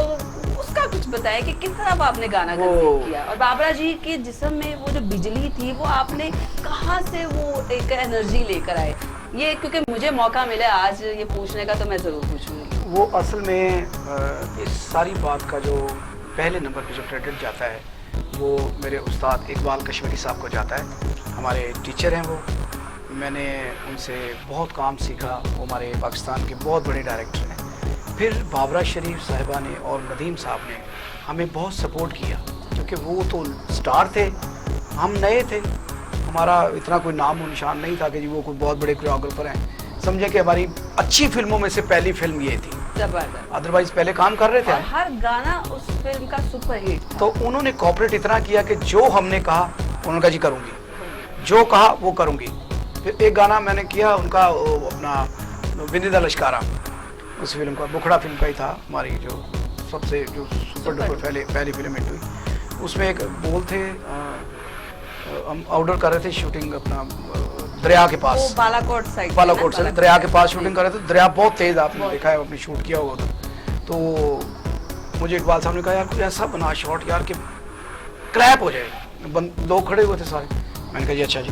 उसका कुछ बताएं कि किस तरह आपने गाना कंसीव किया, और बाबरा जी के जिस्म में वो जो बिजली थी वो आपने कहाँ से वो एक एनर्जी लेकर आए? ये क्योंकि मुझे मौका मिला आज ये पूछने का तो मैं जरूर पूछूंगी। वो असल में इस सारी बात का जो पहले नंबर पे जो क्रेडिट जाता है वो मेरे उस्ताद इकबाल कश्मीरी साहब को जाता है। हमारे टीचर हैं वो, मैंने उनसे बहुत काम सीखा। वो हमारे पाकिस्तान के बहुत बड़े डायरेक्टर हैं। फिर बाबरा शरीफ साहिबा ने और नदीम साहब ने हमें बहुत सपोर्ट किया, क्योंकि वो तो स्टार थे, हम नए थे, हमारा इतना कोई नाम और निशान नहीं था कि जी वो कोई बहुत बड़े कोरियोग्राफर हैं। समझे कि हमारी अच्छी फिल्मों में से पहली फिल्म ये थी, जबरदस्त। अदरवाइज पहले काम कर रहे थे और हर गाना उस फिल्म का सुपरहिट था। तो उन्होंने कॉपरेट इतना किया कि जो हमने कहा उन्होंने कहा जी करूँगी, जो कहा वो करूँगी। फिर एक गाना मैंने किया उनका, अपना विनिदा लश्कारा, उस फिल्म का बुखड़ा फिल्म का ही था, हमारी जो सबसे जो सुपर डुपर पहली फिल्म हिट हुई। उसमें एक बोल थे, हम आउटडोर कर रहे थे शूटिंग अपना दरिया के पास, वो बालाकोट साइड, बालाकोट से दरिया के पास शूटिंग कर रहे थे। दरिया बहुत तेज़, आपने देखा है, आपने शूट किया होगा तो मुझे इकबाल साहब ने कहा यार कोई ऐसा बना शॉट यार कि क्रैप हो जाए, लोग खड़े हुए थे सारे। मैंने कहा जी अच्छा जी।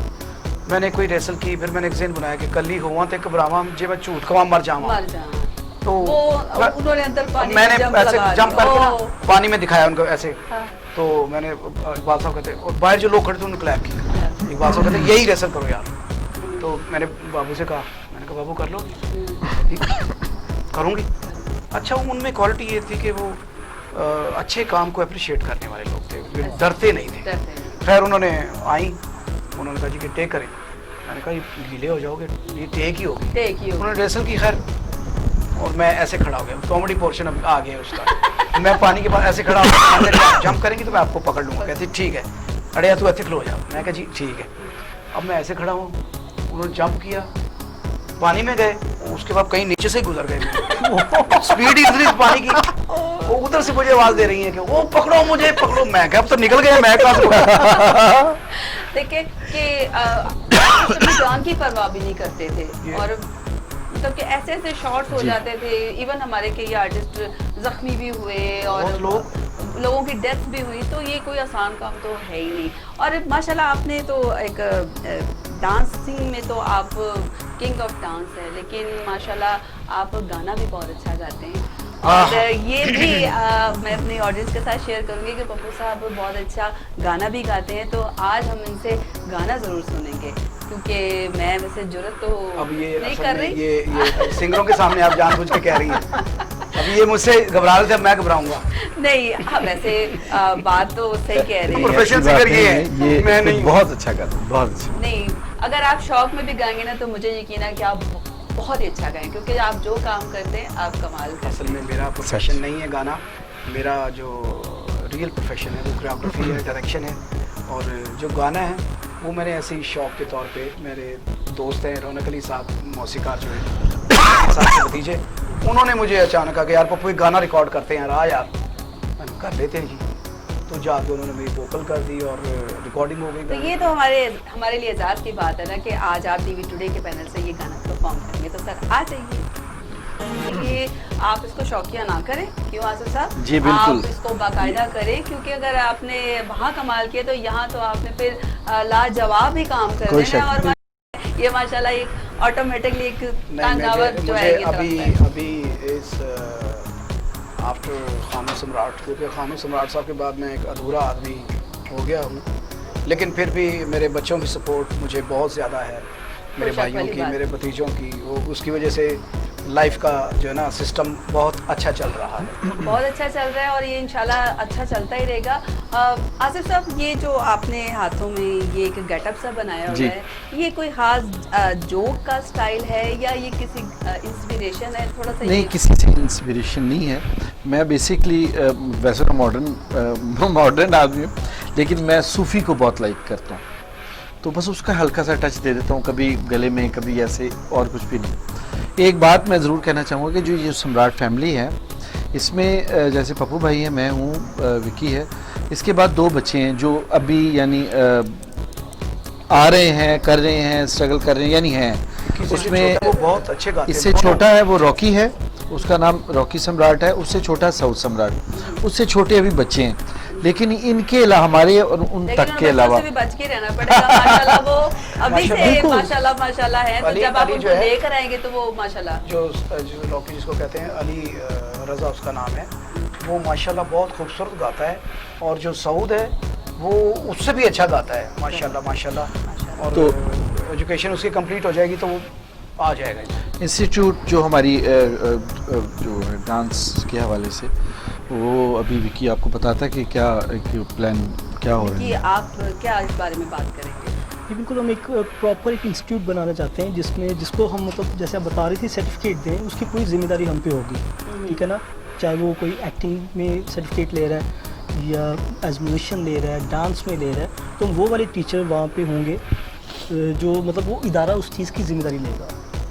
मैंने कोई रेसल की, फिर मैंने एक सीन बनाया कि कली हुआ ते घबरावा जे मैं झूठ खवा मर जावा, तो उन्होंने अंदर पानी मैंने ऐसे जंप करके ना ओह। पानी में दिखाया उनको ऐसे। हाँ। तो मैंने इकबाल साहब कहते, और बाहर जो लोग खड़े थे उन्होंने क्लैप किया। इकबाल साहब कहते यही रेसल करो यार। तो मैंने बाबू से कहा, मैंने कहा बाबू कर लो, करूँगी। अच्छा उनमें क्वालिटी ये थी कि वो अच्छे काम को अप्रिशिएट करने वाले लोग थे, डरते नहीं थे। खैर उन्होंने आई, उन्होंने कहा जी कि टेक करें। मैंने कहा ये गीले हो जाओगे, ये टेक ही होगी। उन्होंने रेसल की खैर, और मैं ऐसे खड़ा हो गया, कॉमेडी पोर्शन अब आ गया उसका। मैं पानी के पास ऐसे खड़ा हो गया, जंप करेंगी तो मैं आपको पकड़ लूँगा। कहती ठीक है, अरे तू ऐसे खलो जा। मैं कहा जी ठीक है। अब मैं ऐसे खड़ा हूँ, उन्होंने जंप किया, पानी में गए, उसके बाद कहीं नीचे से गुजर गए। स्पीड इतनी पानी की, वो उधर से मुझे आवाज दे रही है कि वो पकड़ो मुझे, पकड़ो। मैं क्या अब तो निकल गया, मैं कहाँ से पकड़ा। देखिए कि जान की परवाह भी नहीं करते थे, और मतलब कि ऐसे ऐसे शॉट्स हो जाते थे। इवन हमारे कई आर्टिस्ट जख्मी भी हुए और लोगों की डेथ भी हुई, तो ये कोई आसान काम तो है ही नहीं। और माशाल्लाह आपने तो एक डांसिंग में तो आप किंग ऑफ डांस है, लेकिन माशाल्लाह आप गाना भी बहुत अच्छा गाते हैं। और ये भी मैं अपनी ऑडियंस के साथ शेयर करूंगी कि पप्पू साहब बहुत अच्छा गाना भी गाते हैं। तो आज हम इनसे गाना ज़रूर सुनेंगे, क्योंकि मैं वैसे जुर्रत तो अब ये नहीं कर रही। ये सिंगरों के सामने आप जानबूझ के कह रही हैं। अब ये मुझसे घबरा रहे थे, मैं घबराऊंगा नहीं, हाँ वैसे बात तो सही कह रही है। प्रोफेशनल सिंगर ये है, ये मैं नहीं। बहुत अच्छा गाते, बहुत अच्छा। नहीं, अगर आप शौक में भी गाएंगे ना तो मुझे यकीन है कि आप बहुत ही अच्छा गाएं, क्योंकि आप जो काम करते हैं आप कमाल करते हैं। असल में मेरा प्रोफेशन नहीं है गाना, मेरा जो रियल प्रोफेशन है वो कोरियोग्राफी है, डायरेक्शन है। और जो गाना है वो मैंने ऐसे ही शौक के तौर पे, मेरे दोस्त हैं रौनक अली साहब, मौसीकार जो है साहब के भतीजे, उन्होंने मुझे अचानक कहा कि यार पप्पू एक गाना रिकॉर्ड करते हैं यार, आ यार। मैंने कर लेते हैं जी। तो जाके उन्होंने मेरी वोकल कर दी और रिकॉर्डिंग हो गई। तो ये तो हमारे लिए एजाज़ की बात है ना कि आज आप टीवी टुडे के पैनल से ये गाना परफॉर्म करेंगे। तो सर आ जाइए, ये आप इसको शौकिया ना करें, क्यों आसिफ साहब? जी बिल्कुल, आप इसको बाकायदा करें, क्योंकि अगर आपने वहाँ कमाल किया तो यहाँ तो आपने फिर लाजवाब ही काम कर देना। और ये माशाल्लाह एक ऑटोमेटिकली एक तांगावर जो है ये अभी इस आफ्टर खानो सम्राट, क्योंकि खानो सम्राट साहब के बाद मैं एक अधूरा आदमी हो गया हूँ, लेकिन फिर भी मेरे बच्चों की सपोर्ट मुझे बहुत ज़्यादा है, मेरे भाइयों की, मेरे भतीजों की। वो उसकी वजह से लाइफ का जो है ना सिस्टम बहुत अच्छा चल रहा है। बहुत अच्छा चल रहा है और ये इंशाल्लाह अच्छा चलता ही रहेगा। आसिफ साहब, ये जो आपने हाथों में ये एक गेटअप सा बनाया हुआ है, ये कोई खास जोक का स्टाइल है या ये किसी इंस्पिरेशन है? थोड़ा सा नहीं, किसी से इंस्पिरेशन नहीं है। मैं बेसिकली वैसे तो मॉडर्न आदमी हूँ, लेकिन मैं सूफ़ी को बहुत लाइक करता हूँ, तो बस उसका हल्का सा टच दे देता हूँ, कभी गले में, कभी ऐसे, और कुछ भी नहीं। एक बात मैं ज़रूर कहना चाहूँगा कि जो ये सम्राट फैमिली है, इसमें जैसे पप्पू भाई है, मैं हूँ, विकी है, इसके बाद 2 बच्चे हैं जो अभी यानी आ रहे हैं, कर रहे हैं, स्ट्रगल कर रहे हैं, यानी हैं उसमें। वो बहुत अच्छे गाते हैं। इससे छोटा है वो रॉकी है, उसका नाम रॉकी सम्राट है। उससे छोटा साउथ सम्राट, उससे छोटे अभी बच्चे हैं, लेकिन इनके अलावा हमारे और उन तक के अलावा भी बच के रहना पड़ेगा। माशाल्लाह वो अभी से माशाल्लाह है, तो जब आप उनको लेकर आएंगे तो वो माशाल्लाह जो रॉकी जिसको कहते हैं, अली रज़ा उसका नाम है, वो माशाल्लाह बहुत खूबसूरत गाता है। और जो सऊद है वो उससे भी अच्छा गाता है माशाल्लाह माशाल्लाह। और तो एजुकेशन उसकी कंप्लीट हो जाएगी तो वो आ जाएगा। इंस्टीट्यूट जो हमारी जो है डांस के हवाले से, वो अभी विकी आपको बताता है कि क्या एक प्लान क्या हो रहा कि है। आप क्या इस बारे में बात करेंगे? जी बिल्कुल, हम एक प्रॉपर एक इंस्टीट्यूट बनाना चाहते हैं जिसको हम मतलब जैसे आप बता रही थी सर्टिफिकेट दें, उसकी पूरी जिम्मेदारी हम पे होगी, ठीक है ना। चाहे वो कोई एक्टिंग में सर्टिफिकेट ले रहा है या एज म्यूजिशियन ले रहा है, डांस में ले रहा है, तो वो वाले टीचर वहाँ पे होंगे जो मतलब वो इदारा उस चीज़ की जिम्मेदारी लेगा।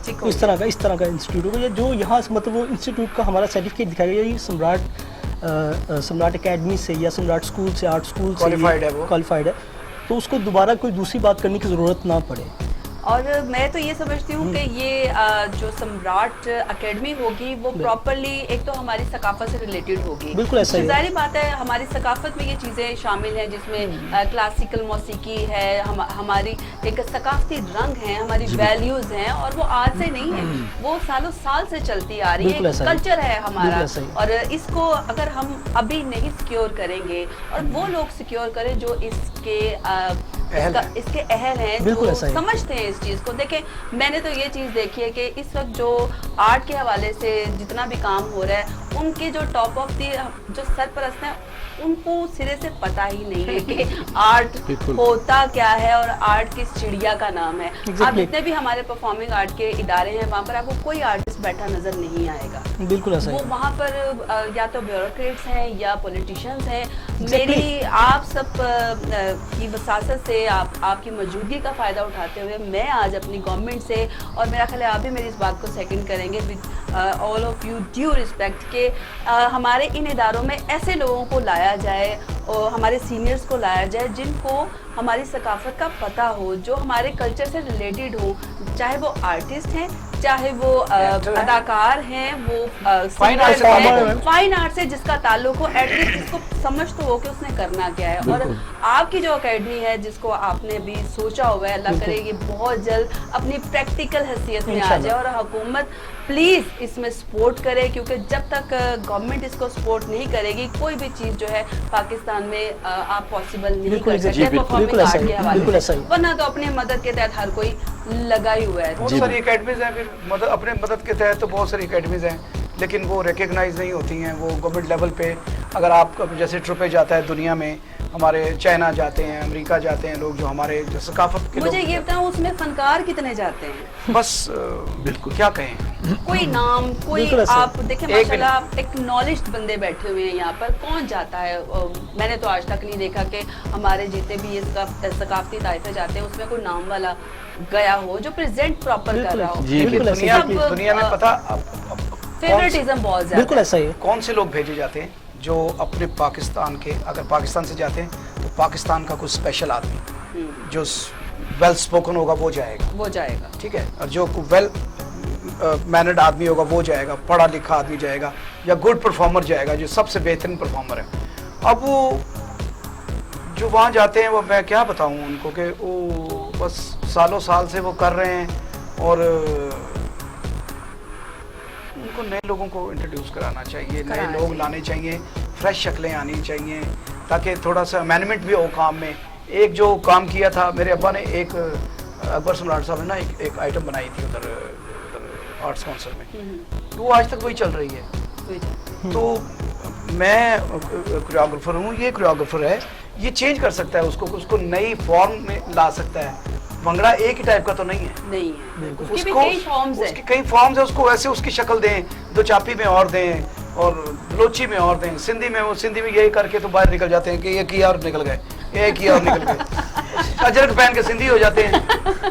ठीक तो इस तरह का इंस्टीट्यूट होगा, या जो यहाँ से मतलब वो इंस्टीट्यूट का हमारा सर्टिफिकेट दिखाएगा, ये सम्राट एकेडमी से या सम्राट स्कूल से, आर्ट स्कूल से Qualified है वो। क्वालिफाइड है, तो उसको दोबारा कोई दूसरी बात करने की ज़रूरत ना पड़े। और मैं तो ये समझती हूँ कि ये जो सम्राट एकेडमी होगी वो प्रॉपरली एक तो हमारी सकाफत से रिलेटेड होगी। बिल्कुल ऐसा ही है। जाहिर बात है हमारी सकाफत में ये चीज़ें शामिल हैं, जिसमें क्लासिकल मौसीकी है, हमारी एक सकाफती रंग है, हमारी वैल्यूज़ हैं, और वो आज से नहीं है, वो सालों साल से चलती आ रही बिल्कुल है, ऐसा ही। कल्चर है हमारा। बिल्कुल ऐसा ही। और इसको अगर हम अभी नहीं सिक्योर करेंगे और वो लोग सिक्योर करें जो इसके अहल हैं, बिल्कुल जो ऐसा ही। समझते हैं इस चीज़ को। देखें, मैंने तो ये चीज़ देखी है कि इस वक्त जो आर्ट के हवाले से जितना भी काम हो रहा है, उनके जो टॉप ऑफ दी जो सरपरस्त हैं, उनको सिरे से पता ही नहीं है कि आर्ट बिल्कुल। होता क्या है और आर्ट किस चिड़िया का नाम है। आप Exactly। जितने भी हमारे परफॉर्मिंग आर्ट के इदारे हैं, वहाँ पर आपको कोई आर्टिस्ट बैठा नजर नहीं आएगा। बिल्कुल ऐसा वो ही। वहाँ पर या तो ब्यूरोक्रेट्स हैं या पॉलिटिशियंस हैं। Exactly। मेरी आप सब की वसासत से, आपकी मौजूदगी का फ़ायदा उठाते हुए मैं आज अपनी गवर्नमेंट से, और मेरा ख्याल है आप भी मेरी इस बात को सेकंड करेंगे, with all of you due respect, के हमारे इन इदारों में ऐसे लोगों को लाया जाए और हमारे सीनियर्स को लाया जाए जिनको हमारी सकाफत का पता हो, जो हमारे कल्चर से रिलेटेड हो, चाहे वो आर्टिस्ट हैं, चाहे वो अदाकार हैं, वो Fine art से हैं, ताल्लुक फाइन आर्ट से जिसका ताल्लुक हो, एटलीस्ट इसको समझ तो हो कि उसने करना क्या है। और आपकी जो एकेडमी है जिसको आपने भी सोचा हुआ है, अल्लाह करे ये बहुत जल्द अपनी प्रैक्टिकल हैसियत में आ जाए, और हुकूमत प्लीज़ इसमें सपोर्ट करे, क्योंकि जब तक गवर्नमेंट इसको सपोर्ट नहीं करेगी, कोई भी चीज़ जो है पाकिस्तान में आप पॉसिबल नहीं बिल्कुल कर सकते exactly। परफॉर्मिंग बिल्कुल ऐसा आर्ट ही, के हवाले बिल्कुल से। ऐसा ही। वरना तो अपनी मदद के तहत हर कोई लगा ही हुआ है। बहुत सारी एकेडमीज हैं, फिर अपने मदद के तहत तो बहुत सारी एकेडमीज हैं, लेकिन वो रिकग्नाइज नहीं होती हैं। वो गवर्नमेंट लेवल पे अगर आप जैसे ट्रिपे जाता है दुनिया में, हमारे चाइना जाते हैं, अमेरिका जाते हैं लोग, जो हमारे जो सकाफत के मुझे लोग, ये बताओ उसमें फनकार कितने जाते हैं? बस बिल्कुल क्या कहें, कोई नाम, कोई बिल्कुल ऐसा। आप देखें माशाल्लाह एक नॉलेज बंदे बैठे हुए हैं यहाँ पर, कौन जाता है? मैंने तो आज तक नहीं देखा कि हमारे जितने भी ये सकाफती ताइफे जाते हैं उसमें कोई नाम वाला गया हो जो प्रेजेंट प्रॉपर कर रहा हो। जी, बिल्कुल ऐसा ही। सब, दुनिया में पता फेवरेटिज्म बहुत ज्यादा बिल्कुल ऐसा ही है। कौन से लोग भेजे जाते हैं जो अपने पाकिस्तान के, अगर पाकिस्तान से जाते हैं तो पाकिस्तान का कुछ स्पेशल आदमी जो वेल स्पोकन होगा वो जाएगा, वो जाएगा। ठीक है, और जो वेल मैनर्ड आदमी होगा वो जाएगा, पढ़ा लिखा आदमी जाएगा, या गुड परफॉर्मर जाएगा जो सबसे बेहतरीन परफॉर्मर है। अब वो जो वहाँ जाते हैं, वो मैं क्या बताऊँ उनको कि वो बस सालों साल से वो कर रहे हैं, और उनको नए लोगों को इंट्रोड्यूस कराना चाहिए, नए लोग लाने चाहिए, फ्रेश शक्लें आनी चाहिए, ताकि थोड़ा सा अमेंडमेंट भी हो काम में। एक जो काम किया था मेरे अब्बा ने, एक अकबर सम्राट साहब ने ना एक आइटम बनाई थी उधर आर्ट्स काउंसिल में, तो वो आज तक वही चल रही है। तो मैं कोरियोग्राफर हूँ, ये कोरियोग्राफर है, ये चेंज कर सकता है उसको नई फॉर्म में ला सकता है। भंगड़ा एक ही टाइप का तो नहीं है, नहीं है, उसकी भी उसको कई फॉर्म्स उसकी हैं। कई फॉर्म्स है, उसको वैसे उसकी शक्ल दें, दो चापी में और दें और बलोची में और दें, सिंधी में, वो सिंधी में यही करके तो बाहर निकल जाते हैं कि ये किया और निकल गए, ये किया और निकल गए, अजरक पहन के सिंधी हो जाते हैं।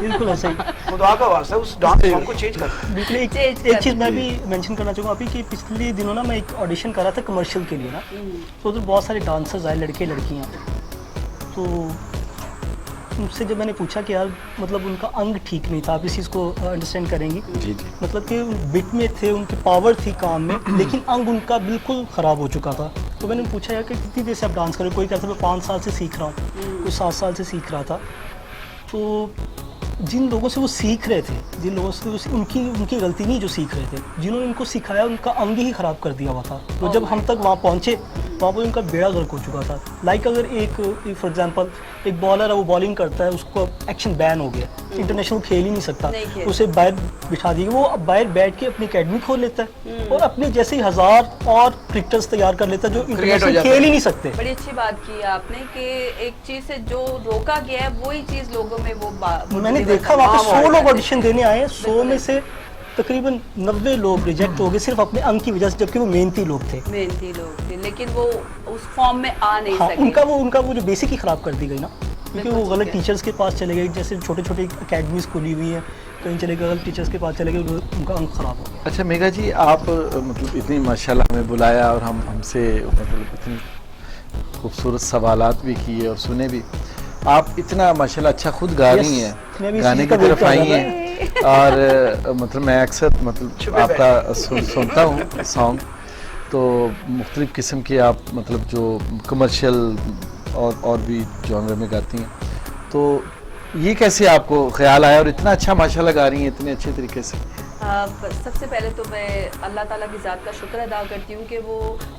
बिल्कुल ऐसा ही। खुदा का वास्ता उस डांस फॉर्म को चेंज कर। बिल्कुल एक चीज़ मैं भी मेंशन करना चाहूँगा अभी कि पिछले दिनों ना मैं एक ऑडिशन कर रहा था कमर्शियल के लिए ना, तो उधर बहुत सारे डांसर्स आए, लड़के लड़कियाँ, तो उनसे जब मैंने पूछा कि यार मतलब उनका अंग ठीक नहीं था, आप इस चीज़ को अंडरस्टैंड करेंगी, जी जी। मतलब कि बिट में थे, उनकी पावर थी काम में, लेकिन अंग उनका बिल्कुल ख़राब हो चुका था। तो मैंने पूछा यार कि कितनी देर से आप डांस कर रहे हो? कोई कहता मैं 5 साल से सीख रहा हूँ, कोई 7 साल से सीख रहा था। तो जिन लोगों से वो सीख रहे थे, जिन लोगों से उनकी गलती नहीं जो सीख रहे थे, जिन्होंने उनको सिखाया उनका अंग ही ख़राब कर दिया हुआ था। तो जब हम तक वहाँ पहुँचे, वहाँ पर उनका बेड़ा गर्क हो चुका था। लाइक अगर एक फॉर एग्जांपल एक बॉलर है वो बॉलिंग करता है, उसको एक्शन बैन हो गया, इंटरनेशनल खेल ही नहीं सकता, नहीं खेल उसे बाहर बिठा दिया, वो अब बाहर बैठ के अपनी एकेडमी खोल लेता है और अपने जैसे ही 1000 और क्रिकेटर्स तैयार कर लेता है जो इंटरनेशनल जाते खेल हैं। ही नहीं सकते। बड़ी अच्छी बात की आपने कि एक चीज से जो रोका गया है वही चीज लोगों में वो मैंने देखा वहाँ पे 100 लोग ऑडिशन देने आए हैं, 100 में से तकरीबन 90 लोग रिजेक्ट हो गए सिर्फ अपने अंक की वजह से, जबकि वो मेहनती लोग थे। मेहनती लोग थे लेकिन वो उस फॉर्म में आ नहीं हाँ, सके। उनका वो जो बेसिक ही खराब कर दी गई ना, क्योंकि वो गलत टीचर्स के पास चले गए, जैसे छोटे छोटे अकेडमीज खुली हुई हैं, कहीं चले गए गलत टीचर्स के पास चले गए, उनका अंक खराब हो गया। अच्छा मेघा जी, आप मतलब इतनी माशाल्लाह हमें बुलाया और हमसे मतलब इतनी खूबसूरत सवालात भी किए और सुने भी। आप इतना माशाल्लाह अच्छा खुद गा रही Yes, मैं भी हैं, गाने इसी की का तरफ वेट कर आई रहा हैं और मतलब मैं अक्सर मतलब आपका सुनता हूँ सॉन्ग, तो मुख्तलिफ़ किस्म के आप मतलब जो कमर्शियल और भी जॉनर में गाती हैं, तो ये कैसे आपको ख्याल आया और इतना अच्छा माशाल्लाह गा रही हैं इतने अच्छे तरीके से? सबसे पहले तो मैं अल्लाह ताला की ज़ात का शुक्र अदा करती हूँ कि वो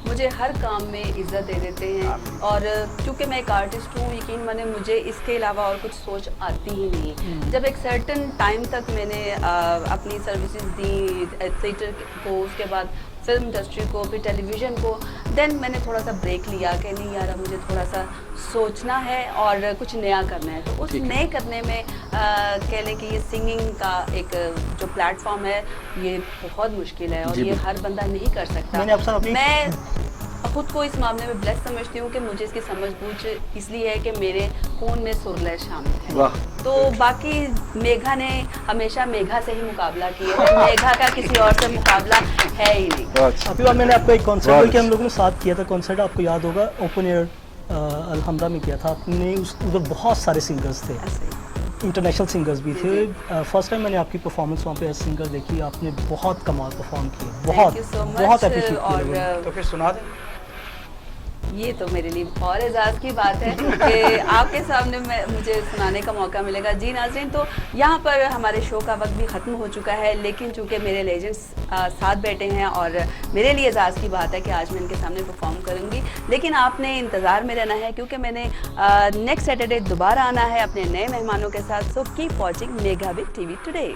मुझे हर काम में इज़्ज़त दे देते हैं, और चूँकि मैं एक आर्टिस्ट हूँ, यकीन माने मुझे इसके अलावा और कुछ सोच आती ही नहीं। जब एक सर्टन टाइम तक मैंने अपनी सर्विसेज दी थिएटर को, उसके बाद फिल्म इंडस्ट्री को, फिर टेलीविज़न को, देन मैंने थोड़ा सा ब्रेक लिया कि नहीं यार अब मुझे थोड़ा सा सोचना है और कुछ नया करना है। तो उस नए करने में कह लें कि ये सिंगिंग का एक जो प्लेटफॉर्म है ये बहुत मुश्किल है और ये हर बंदा नहीं कर सकता। मैंने अक्सर अपनी- मैं खुद को इस मामले में ब्लेस समझती हूँ कि मुझे इसकी समझ बूझ इसलिए है कि मेरे खून में सुरलय शामिल है। वाह। तो बाकी मेघा ने हमेशा मेघा से ही मुकाबला किया है, मेघा का किसी और से मुकाबला है ही नहीं। अभी बार मैंने आपको एक कॉन्सर्ट कि हम लोगों ने साथ किया था, कॉन्सर्ट आपको याद होगा, ओपन एयर अलहमरा में किया था आपने, उधर बहुत सारे सिंगर्स थे, इंटरनेशनल सिंगर्स भी थे। फर्स्ट टाइम मैंने आपकी परफॉर्मेंस वहाँ पे एज सिंगर देखी, आपने बहुत कमाल परफॉर्म किया, बहुत Thank you so much। बहुत अप्रिशिएट और किया। तो फिर सुना दें। ये तो मेरे लिए और एजाज़ की बात है कि आपके सामने मुझे सुनाने का मौका मिलेगा। जी नाज़रीन, तो यहाँ पर हमारे शो का वक्त भी ख़त्म हो चुका है, लेकिन चूँकि मेरे लेजेंड्स साथ बैठे हैं और मेरे लिए एजाज़ की बात है कि आज मैं इनके सामने परफॉर्म करूँगी, लेकिन आपने इंतज़ार में रहना है क्योंकि मैंने नेक्स्ट सैटरडे दोबारा आना है अपने नए मेहमानों के साथ। So keep watching Megha with TV today.